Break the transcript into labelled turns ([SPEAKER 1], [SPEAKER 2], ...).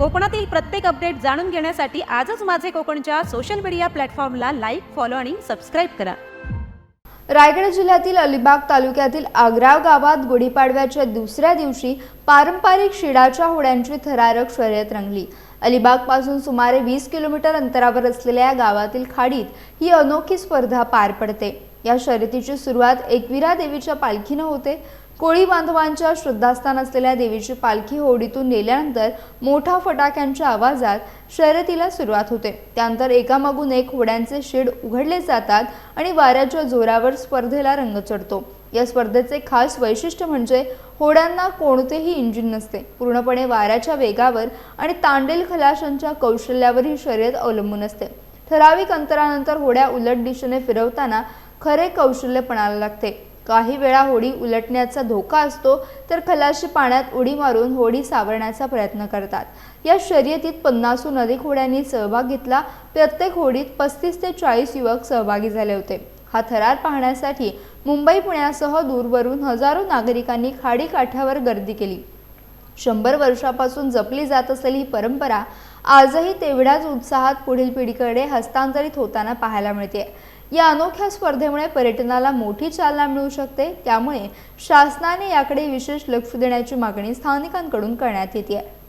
[SPEAKER 1] कोकणातील प्रत्येक अपडेट जाणून घेण्यासाठी आजच माझे कोकणच्या सोशल मीडिया प्लॅटफॉर्मला लाईक, फॉलो आणि सबस्क्राईब करा।
[SPEAKER 2] रायगड जिल्ह्यातील अलिबाग तालुक्यातील आग्राव गावात गुढीपाडव्याच्या दुसऱ्या दिवशी पारंपरिक शिडाच्या होड्यांची थरारक शर्यत रंगली। अलिबाग पासून सुमारे 20 किलोमीटर अंतरावर असलेल्या गावातील खाडीत ही अनोखी स्पर्धा पार पडते। या शर्यतीची सुरुवात एकविरा देवीच्या पालखीने होते। कोळी बांधवांच्या श्रद्धास्थान असलेल्या देवीची पालखी होडीतून नेल्यानंतर मोठ्या फटाक्यांच्या आवाजात शर्यतीला सुरुवात होते। त्यानंतर एकामागून एक होड्यांचे शिड उघडले जातात आणि वाऱ्याच्या जोरावर स्पर्धेला रंग चढतो। या स्पर्धेचे खास वैशिष्ट्य म्हणजे होड्यांना कोणतेही इंजिन नसते। पूर्णपणे वाऱ्याच्या वेगावर आणि तांडेल खलाशांच्या कौशल्यावर ही शर्यत अवलंबून असते। ठराविक अंतरानंतर होड्या उलट दिशेने फिरवताना खरे कौशल्य पणाला लागते। काही वेळा होडी उलटण्याचा धोका असतो तर खलाशी पाण्यात उडी मारून होडी सावरण्याचा प्रयत्न करतात। या शर्यतीत 50हून अधिक होड्यांनी सहभाग घेतला। प्रत्येक होडीत 35 ते 40 युवक सहभागी झाले होते। हा थरार पाहण्यासाठी मुंबई पुण्यासह दूरवरून हजारो नागरिकांनी खाडी काठावर गर्दी केली। 100 वर्षापासून जपली जात असलेली ही परंपरा आजही तेवढ्याच उत्साहात पुढील पिढीकडे हस्तांतरित होताना पाहायला मिळते। या अनोख्या स्पर्धेमुळे पर्यटनाला मोठी चालना मिळू शकते। त्यामुळे शासनाने याकडे विशेष लक्ष देण्याची मागणी स्थानिकांकडून करण्यात येते आहे।